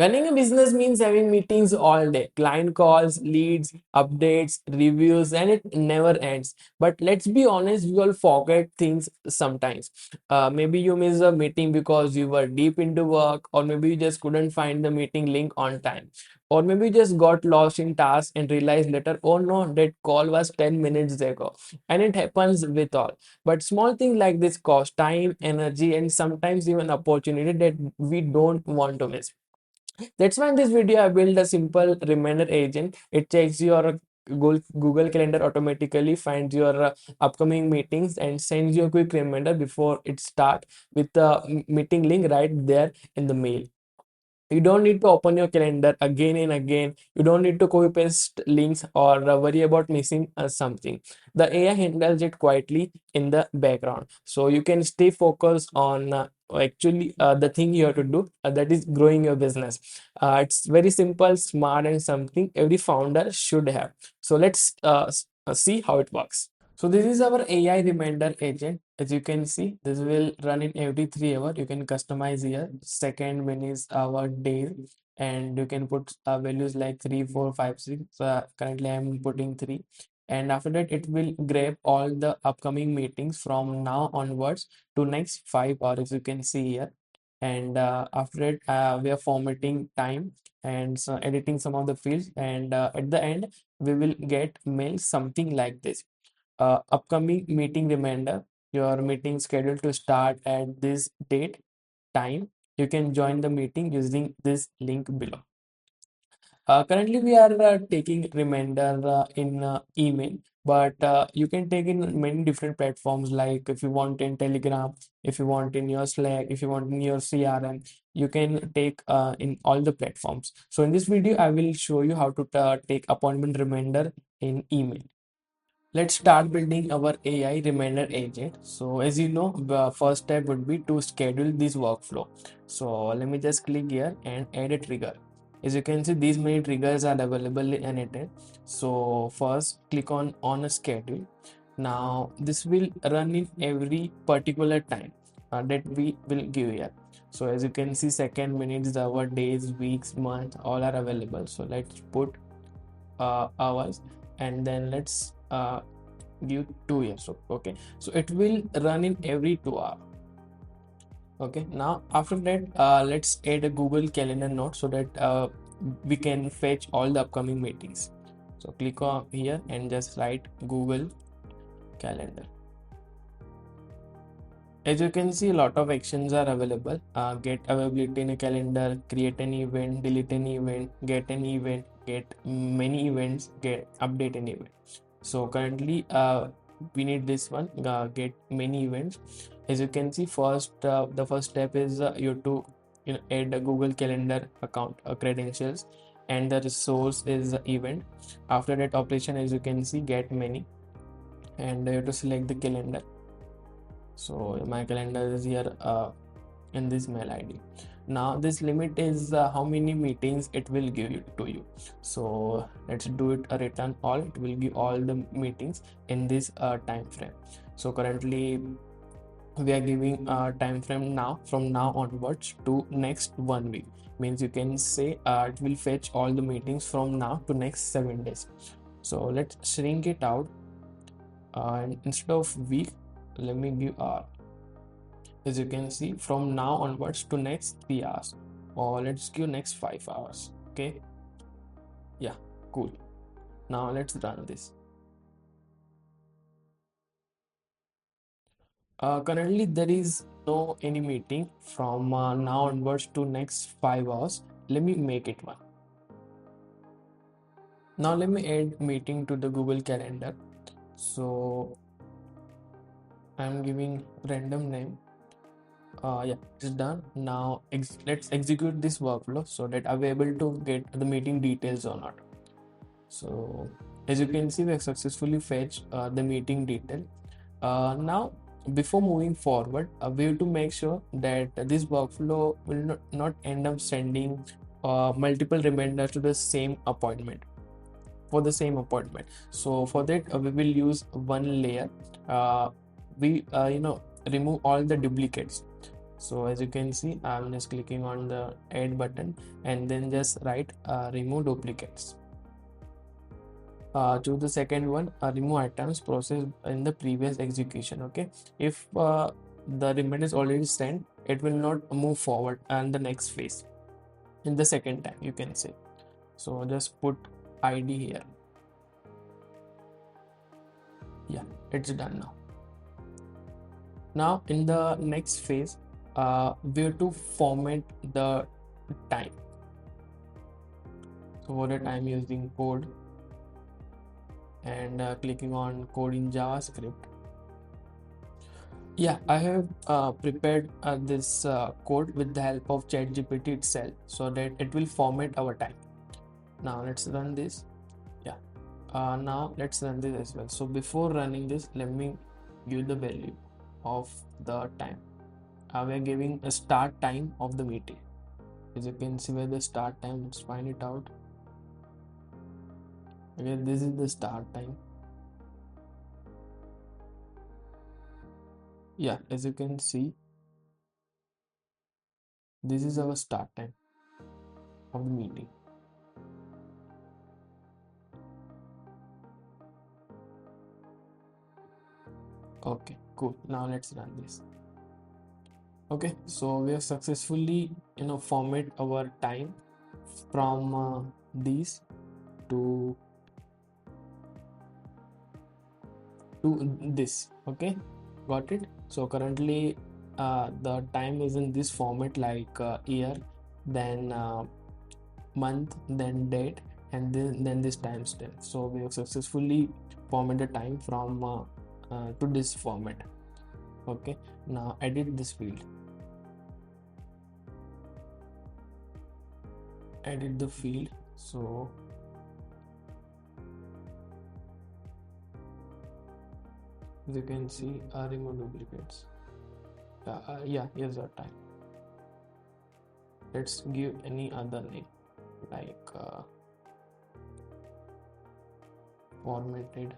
Running a business means having meetings all day, client calls, leads, updates, reviews, and it never ends. But let's be honest, we all forget things sometimes. Maybe you missed a meeting because you were deep into work, or maybe you just couldn't find the meeting link on time, or maybe you just got lost in tasks and realized later, oh no, that call was 10 minutes ago. And it happens with all. But small things like this cost time, energy, and sometimes even opportunity that we don't want to miss. That's why in this video I built a simple reminder agent. It checks your Google Calendar automatically, finds your upcoming meetings, and sends you a quick reminder before it starts with the meeting link right there in the mail. You don't need to open your calendar again and again. You don't need to copy paste links or worry about missing something. The AI handles it quietly in the background. So you can stay focused on the thing you have to do, that is growing your business. It's very simple, smart, and something every founder should have. So let's see how it works. So this is our AI reminder agent. As you can see, this will run in every 3 hours. You can customize here. Second one is our day, and you can put values like 3, 4, 5, 6. Currently, I'm putting 3. And after that, it will grab all the upcoming meetings from now onwards to next 5 hours, as you can see here. And after it, we are formatting time and so editing some of the fields. And at the end, we will get mail something like this. Upcoming meeting reminder. Your meeting scheduled to start at this date, time. You can join the meeting using this link below. Currently, we are taking reminder in email, but you can take in many different platforms. Like if you want in Telegram, if you want in your Slack, if you want in your CRM, you can take in all the platforms. So in this video, I will show you how to take appointment reminder in email. Let's start building our AI reminder agent. So as you know, the first step would be to schedule this workflow. So let me just click here and add a trigger. As you can see, these many triggers are available in it. So first click on a schedule. Now this will run in every particular time that we will give here. So as you can see, second, minutes, hour, days, weeks, month, all are available. So let's put hours, and then let's give 2 years. So okay, so it will run in every 2 hours. Okay, now after that, let's add a Google Calendar note so that we can fetch all the upcoming meetings. So click on here and just write Google Calendar. As you can see, a lot of actions are available. Get availability in a calendar, create an event, delete an event, get an event, get many events, get update an event. So currently, we need this one, get many events. As you can see, the first step is you have to add a Google Calendar account credentials, and the resource is event. After that operation, as you can see, get many, and you have to select the calendar. So my calendar is here in this mail ID. Now this limit is how many meetings it will give you to you. So let's do it a return all. It will give all the meetings in this time frame. So currently we are giving a time frame now from now onwards to next 1 week. Means you can say it will fetch all the meetings from now to next 7 days. So let's shrink it out, and instead of week, let me give hour. As you can see, from now onwards to next 3 hours, or let's give next 5 hours. Okay, yeah, cool. Now let's run this. Currently there is no any meeting from now onwards to next 5 hours. Let me make it one. Now let me add meeting to the Google Calendar. So I'm giving random name. Yeah, it's done. Now let's execute this workflow so that I'll be able to get the meeting details or not. So as you can see, we have successfully fetched the meeting detail. Now before moving forward, we have to make sure that this workflow will not end up sending multiple reminders to the same appointment for the same appointment. So for that, we will use one layer. We remove all the duplicates. So as you can see, I'm just clicking on the add button and then just write remove duplicates. Choose the second one, remove items processed in the previous execution. Okay, if the reminder is already sent, it will not move forward and the next phase in the second time, you can say. So just put ID here. Yeah, it's done now. Now in the next phase, we have to format the time. So for that I'm using code and clicking on code in JavaScript. Yeah, I have prepared this code with the help of ChatGPT itself so that it will format our time. Now let's run this. Yeah, now let's run this as well. So before running this, let me give the value of the time. We are giving a start time of the meeting. As you can see where the start time, let's find it out. Okay, this is the start time. Yeah, as you can see, this is our start time of the meeting. Okay, cool. Now let's run this. Okay, so we have successfully, format our time from these to this. Okay, got it. So currently, the time is in this format, like year, then month, then date, and then this timestamp. So we have successfully formatted the time from to this format. Okay, now edit this field. Edit the field. So as you can see, remove duplicates. Yeah, here's our time. Let's give any other name like formatted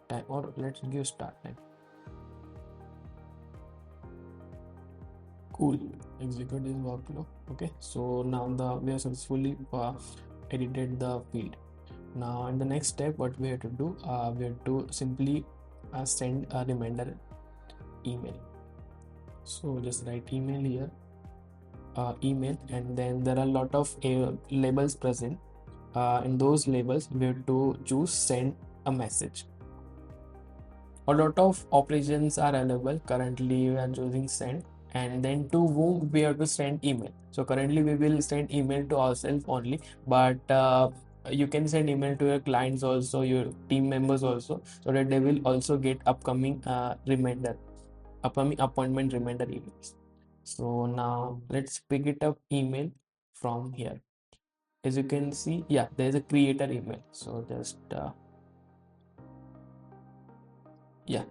time, or let's give start time. Cool. Execute this workflow. Okay, so now we have successfully edited the field. Now in the next step, what we have to do, we have to simply send a reminder email. So just write email here, email, and then there are a lot of labels present. In those labels, we have to choose send a message. A lot of operations are available. Currently, we are choosing send, and then to whom we have to send email. So currently, we will send email to ourselves only, but you can send email to your clients also, your team members also, so that they will also get upcoming upcoming appointment reminder emails. So now let's pick it up email from here. As you can see, yeah, there is a creator email. So just yeah,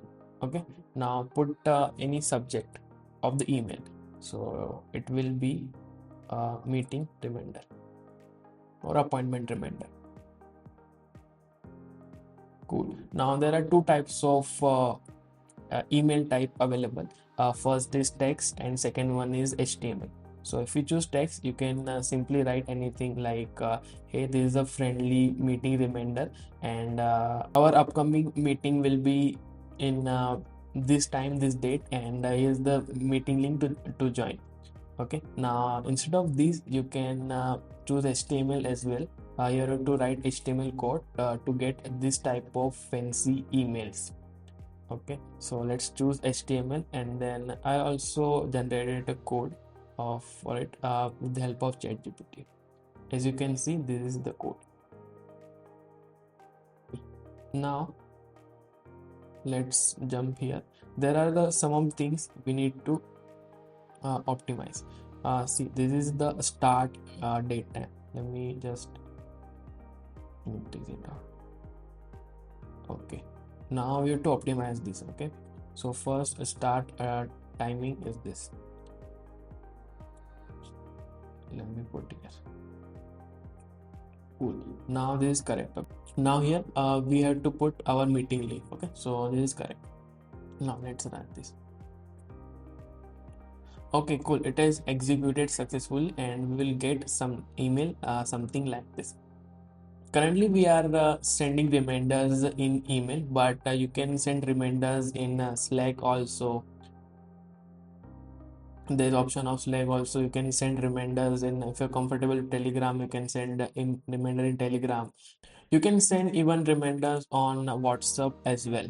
okay. Now put any subject of the email. So it will be meeting reminder or appointment reminder. Cool. Now there are two types of email type available. First is text and second one is HTML. So if you choose text, you can simply write anything like, hey, this is a friendly meeting reminder, and our upcoming meeting will be in this time, this date, and here's the meeting link to join. Okay, now instead of these, you can choose HTML as well. You have to write HTML code to get this type of fancy emails. Okay, so let's choose HTML, and then I also generated a code for it with the help of ChatGPT. As you can see, this is the code. Now let's jump here. There are some of things we need to optimize. See, this is the start date time. Let me just increase it out. Okay, now we have to optimize this. Okay, so first start timing is this. Let me put here. Cool. Now this is correct. Now here we have to put our meeting link. Okay, so this is correct. Now let's run this. Okay, cool. It is executed successfully, and we will get some email, something like this. Currently, we are sending reminders in email, but you can send reminders in Slack also. There's option of Slack also. You can send reminders in, if you're comfortable with Telegram, you can send in reminder in Telegram. You can send even reminders on WhatsApp as well.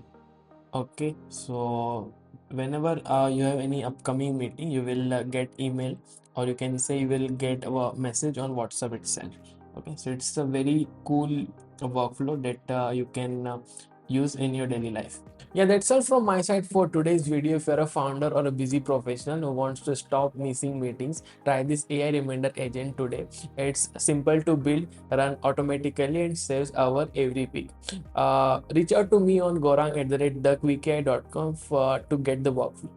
Okay, so whenever you have any upcoming meeting, you will get email, or you can say you will get a message on WhatsApp itself. Okay, so it's a very cool workflow that you can use in your daily life. Yeah, that's all from my side for today's video. If you're a founder or a busy professional who wants to stop missing meetings, try this AI reminder agent today. It's simple to build, run automatically, and saves hour every week. Reach out to me on gorang@thequickai.com to get the workflow.